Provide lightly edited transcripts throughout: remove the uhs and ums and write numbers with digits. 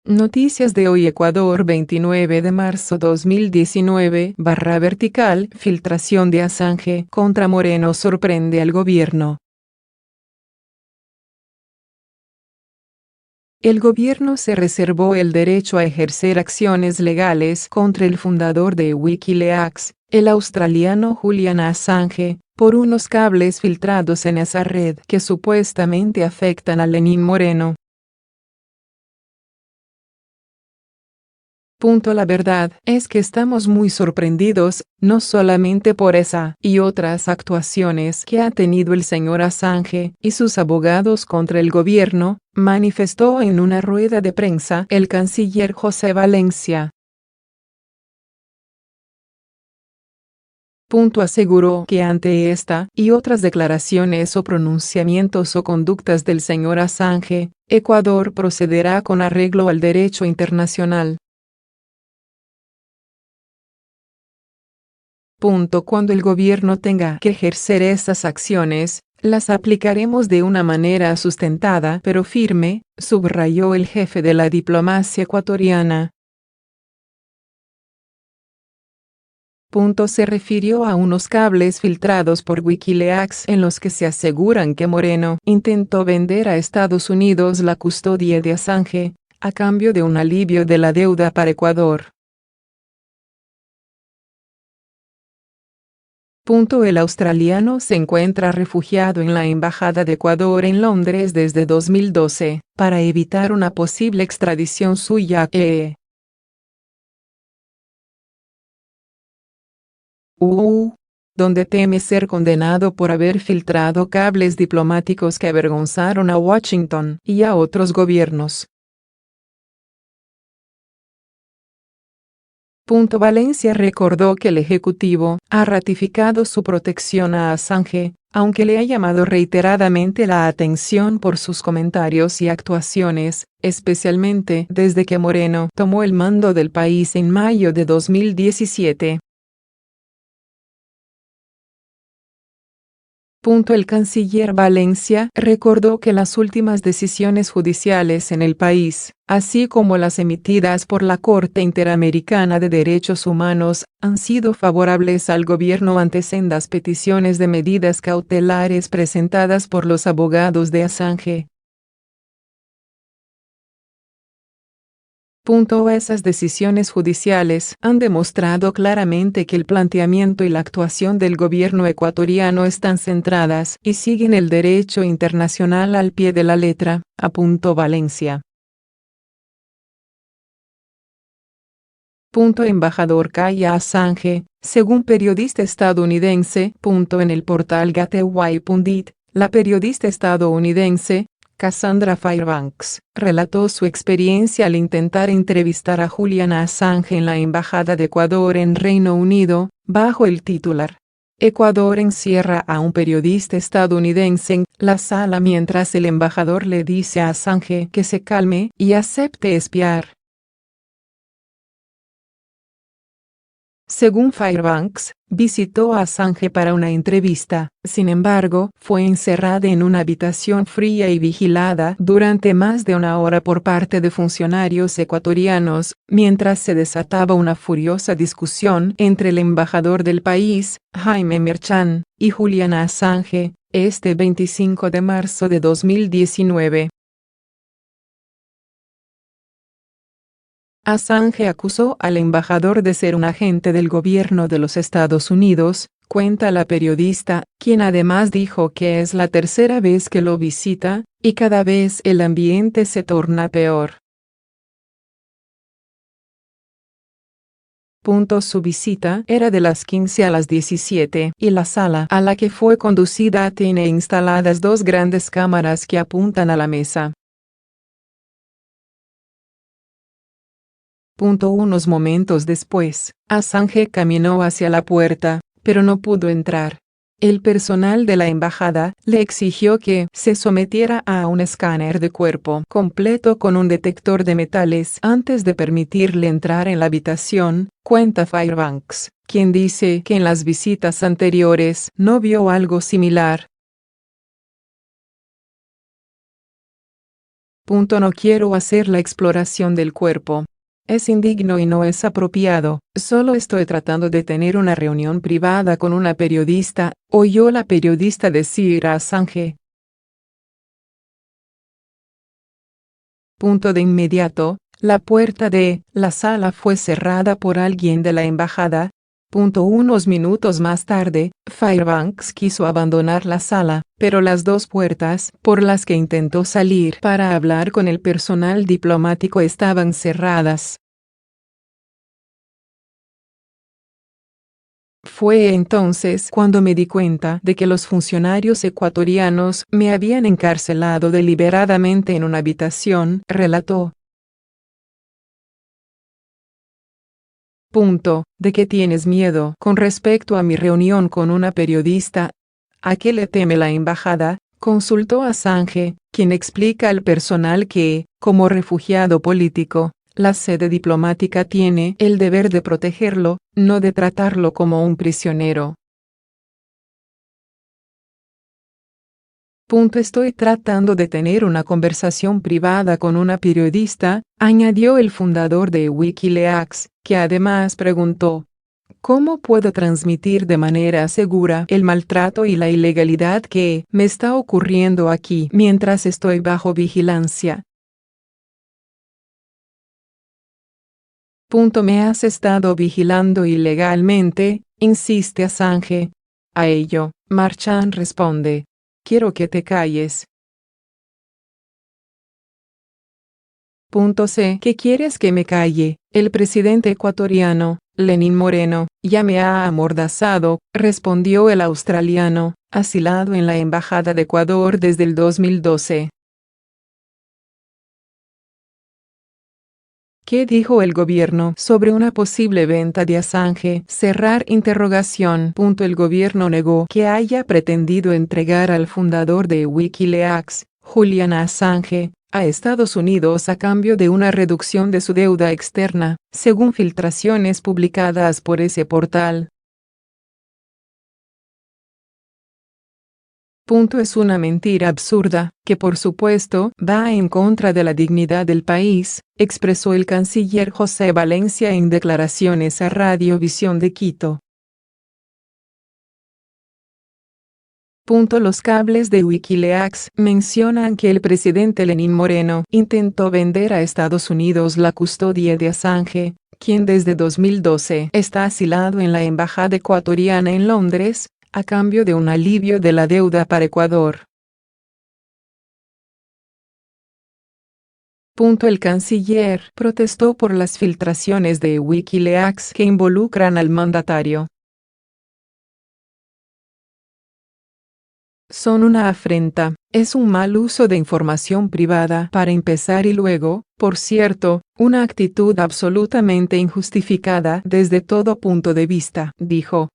Noticias de hoy Ecuador 29 de marzo 2019 /vertical filtración de Assange contra Moreno sorprende al gobierno. El gobierno se reservó el derecho a ejercer acciones legales contra el fundador de Wikileaks, el australiano Julian Assange, por unos cables filtrados en esa red que supuestamente afectan a Lenín Moreno. La verdad es que estamos muy sorprendidos, no solamente por esa y otras actuaciones que ha tenido el señor Assange y sus abogados contra el gobierno, manifestó en una rueda de prensa el canciller José Valencia. Aseguró que ante esta y otras declaraciones o pronunciamientos o conductas del señor Assange, Ecuador procederá con arreglo al derecho internacional. Cuando el gobierno tenga que ejercer estas acciones, las aplicaremos de una manera sustentada pero firme, subrayó el jefe de la diplomacia ecuatoriana. Se refirió a unos cables filtrados por Wikileaks en los que se aseguran que Moreno intentó vender a Estados Unidos la custodia de Assange, a cambio de un alivio de la deuda para Ecuador. El australiano se encuentra refugiado en la Embajada de Ecuador en Londres desde 2012, para evitar una posible extradición suya donde teme ser condenado por haber filtrado cables diplomáticos que avergonzaron a Washington y a otros gobiernos. Valencia recordó que el Ejecutivo ha ratificado su protección a Assange, aunque le ha llamado reiteradamente la atención por sus comentarios y actuaciones, especialmente desde que Moreno tomó el mando del país en mayo de 2017. El canciller Valencia recordó que las últimas decisiones judiciales en el país, así como las emitidas por la Corte Interamericana de Derechos Humanos, han sido favorables al gobierno ante sendas peticiones de medidas cautelares presentadas por los abogados de Assange. Esas decisiones judiciales han demostrado claramente que el planteamiento y la actuación del gobierno ecuatoriano están centradas y siguen el derecho internacional al pie de la letra, apuntó Valencia. Embajador calla a Assange, según periodista estadounidense. En el portal Gateway Pundit, la periodista estadounidense Cassandra Fairbanks relató su experiencia al intentar entrevistar a Julian Assange en la Embajada de Ecuador en Reino Unido, bajo el titular "Ecuador encierra a un periodista estadounidense en la sala mientras el embajador le dice a Assange que se calme y acepte espiar". Según Fairbanks, visitó a Assange para una entrevista, sin embargo, fue encerrada en una habitación fría y vigilada durante más de una hora por parte de funcionarios ecuatorianos, mientras se desataba una furiosa discusión entre el embajador del país, Jaime Merchan, y Julian Assange, este 25 de marzo de 2019. Assange acusó al embajador de ser un agente del gobierno de los Estados Unidos, cuenta la periodista, quien además dijo que es la tercera vez que lo visita, y cada vez el ambiente se torna peor. Su visita era de las 15 a las 17 y la sala a la que fue conducida tiene instaladas dos grandes cámaras que apuntan a la mesa. Unos momentos después, Assange caminó hacia la puerta, pero no pudo entrar. El personal de la embajada le exigió que se sometiera a un escáner de cuerpo completo con un detector de metales antes de permitirle entrar en la habitación, cuenta Fairbanks, quien dice que en las visitas anteriores no vio algo similar. No quiero hacer la exploración del cuerpo. Es indigno y no es apropiado. Solo estoy tratando de tener una reunión privada con una periodista, oyó la periodista decir a Assange. De inmediato, la puerta de la sala fue cerrada por alguien de la embajada. Unos minutos más tarde, Fairbanks quiso abandonar la sala, pero las dos puertas por las que intentó salir para hablar con el personal diplomático estaban cerradas. Fue entonces cuando me di cuenta de que los funcionarios ecuatorianos me habían encarcelado deliberadamente en una habitación, relató. ¿De qué tienes miedo con respecto a mi reunión con una periodista? ¿A qué le teme la embajada? Consultó a Assange, quien explica al personal que, como refugiado político, la sede diplomática tiene el deber de protegerlo, no de tratarlo como un prisionero. Estoy tratando de tener una conversación privada con una periodista, añadió el fundador de Wikileaks, que además preguntó, ¿cómo puedo transmitir de manera segura el maltrato y la ilegalidad que me está ocurriendo aquí mientras estoy bajo vigilancia? Me has estado vigilando ilegalmente, insiste Assange. A ello, Marchand responde, quiero que te calles. Sé que quieres que me calle. El presidente ecuatoriano, Lenín Moreno, ya me ha amordazado, respondió el australiano, asilado en la embajada de Ecuador desde el 2012. ¿Qué dijo el gobierno sobre una posible venta de Assange? Cerrar interrogación. El gobierno negó que haya pretendido entregar al fundador de Wikileaks, Julian Assange, a Estados Unidos a cambio de una reducción de su deuda externa, según filtraciones publicadas por ese portal. Es una mentira absurda, que por supuesto va en contra de la dignidad del país, expresó el canciller José Valencia en declaraciones a Radio Visión de Quito. Los cables de Wikileaks mencionan que el presidente Lenín Moreno intentó vender a Estados Unidos la custodia de Assange, quien desde 2012 está asilado en la embajada ecuatoriana en Londres, a cambio de un alivio de la deuda para Ecuador. El canciller protestó por las filtraciones de Wikileaks que involucran al mandatario. Son una afrenta, es un mal uso de información privada para empezar y luego, por cierto, una actitud absolutamente injustificada desde todo punto de vista, dijo.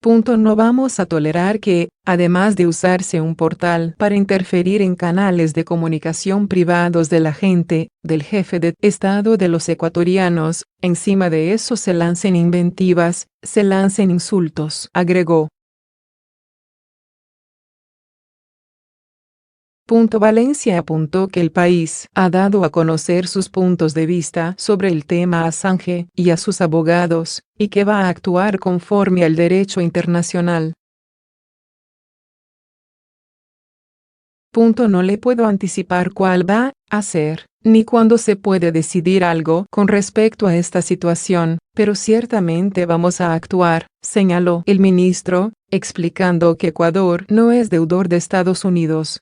No vamos a tolerar que, además de usarse un portal para interferir en canales de comunicación privados de la gente, del jefe de Estado de los ecuatorianos, encima de eso se lancen inventivas, se lancen insultos, agregó. Valencia apuntó que el país ha dado a conocer sus puntos de vista sobre el tema a Assange y a sus abogados, y que va a actuar conforme al derecho internacional. No le puedo anticipar cuál va a ser, ni cuándo se puede decidir algo con respecto a esta situación, pero ciertamente vamos a actuar, señaló el ministro, explicando que Ecuador no es deudor de Estados Unidos.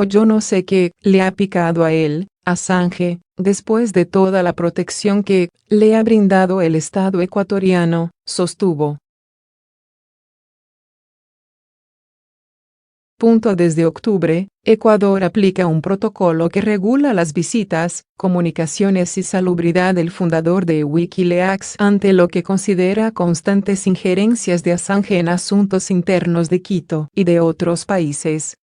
Yo no sé qué le ha picado a él, Assange, después de toda la protección que le ha brindado el Estado ecuatoriano, sostuvo. Desde octubre, Ecuador aplica un protocolo que regula las visitas, comunicaciones y salubridad del fundador de Wikileaks ante lo que considera constantes injerencias de Assange en asuntos internos de Quito y de otros países.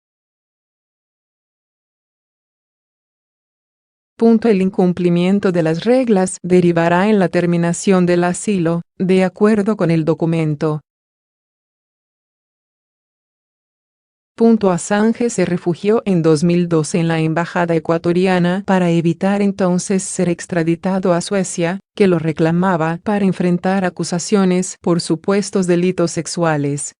El incumplimiento de las reglas derivará en la terminación del asilo, de acuerdo con el documento. Assange se refugió en 2012 en la embajada ecuatoriana para evitar entonces ser extraditado a Suecia, que lo reclamaba para enfrentar acusaciones por supuestos delitos sexuales.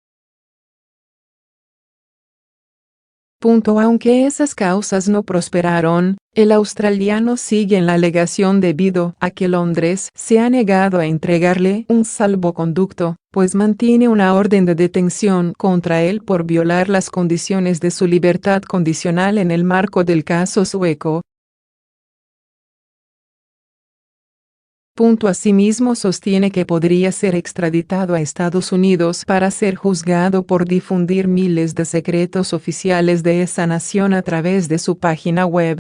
Aunque esas causas no prosperaron, el australiano sigue en la alegación debido a que Londres se ha negado a entregarle un salvoconducto, pues mantiene una orden de detención contra él por violar las condiciones de su libertad condicional en el marco del caso sueco. Asimismo sostiene que podría ser extraditado a Estados Unidos para ser juzgado por difundir miles de secretos oficiales de esa nación a través de su página web.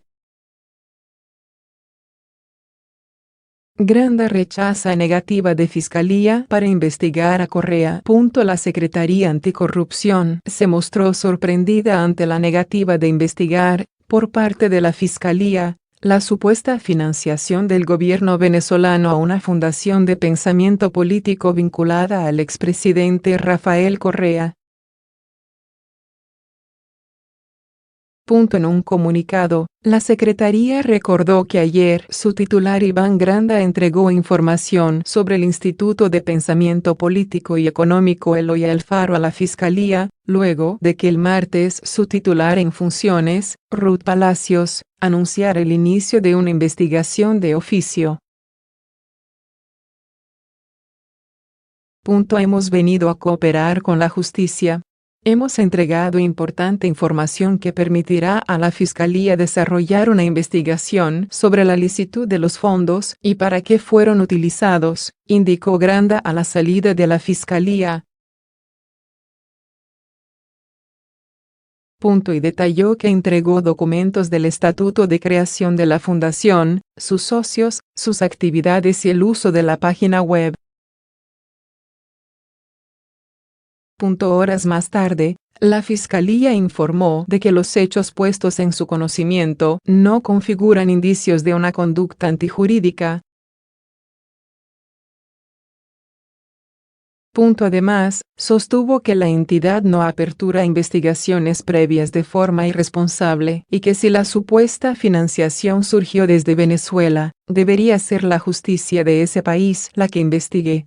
Granda rechaza negativa de Fiscalía para investigar a Correa. La Secretaría Anticorrupción se mostró sorprendida ante la negativa de investigar, por parte de la Fiscalía, la supuesta financiación del gobierno venezolano a una fundación de pensamiento político vinculada al expresidente Rafael Correa. En un comunicado, la Secretaría recordó que ayer su titular Iván Granda entregó información sobre el Instituto de Pensamiento Político y Económico Eloy Alfaro a la Fiscalía, luego de que el martes su titular en funciones, Ruth Palacios, anunciara el inicio de una investigación de oficio. Hemos venido a cooperar con la justicia. Hemos entregado importante información que permitirá a la Fiscalía desarrollar una investigación sobre la licitud de los fondos y para qué fueron utilizados, indicó Granda a la salida de la Fiscalía. Y detalló que entregó documentos del estatuto de creación de la fundación, sus socios, sus actividades y el uso de la página web. Horas más tarde, la Fiscalía informó de que los hechos puestos en su conocimiento no configuran indicios de una conducta antijurídica. Además, sostuvo que la entidad no apertura investigaciones previas de forma irresponsable y que si la supuesta financiación surgió desde Venezuela, debería ser la justicia de ese país la que investigue.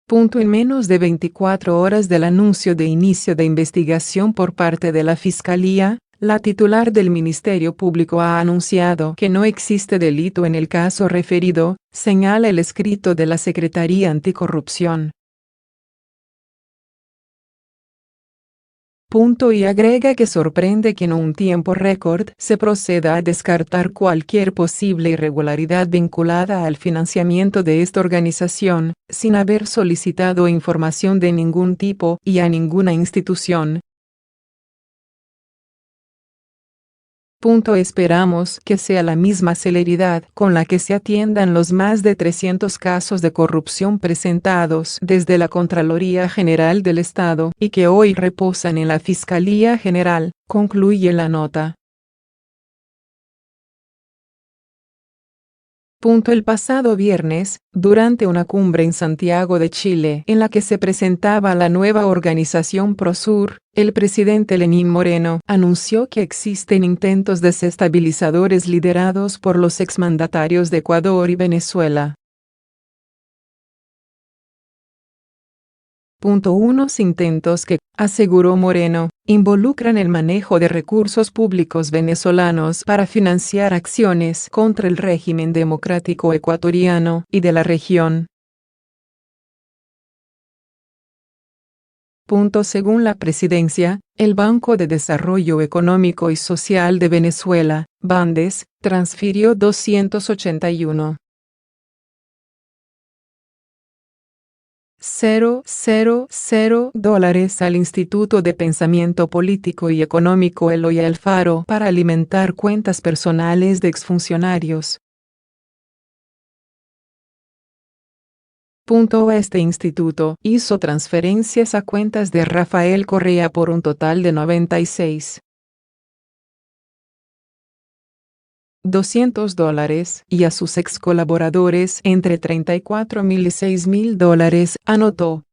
En menos de 24 horas del anuncio de inicio de investigación por parte de la Fiscalía, la titular del Ministerio Público ha anunciado que no existe delito en el caso referido, señala el escrito de la Secretaría Anticorrupción. Y agrega que sorprende que en un tiempo récord se proceda a descartar cualquier posible irregularidad vinculada al financiamiento de esta organización, sin haber solicitado información de ningún tipo y a ninguna institución. Esperamos que sea la misma celeridad con la que se atiendan los más de 300 casos de corrupción presentados desde la Contraloría General del Estado y que hoy reposan en la Fiscalía General, concluye la nota. El pasado viernes, durante una cumbre en Santiago de Chile en la que se presentaba la nueva organización Prosur, el presidente Lenín Moreno anunció que existen intentos desestabilizadores liderados por los exmandatarios de Ecuador y Venezuela. Unos intentos que, aseguró Moreno, involucran el manejo de recursos públicos venezolanos para financiar acciones contra el régimen democrático ecuatoriano y de la región. Según la presidencia, el Banco de Desarrollo Económico y Social de Venezuela, BANDES, transfirió $281,000 al Instituto de Pensamiento Político y Económico Eloy Alfaro para alimentar cuentas personales de exfuncionarios. Este instituto hizo transferencias a cuentas de Rafael Correa por un total de $96,200 y a sus ex colaboradores entre $34,000 y $6,000, anotó.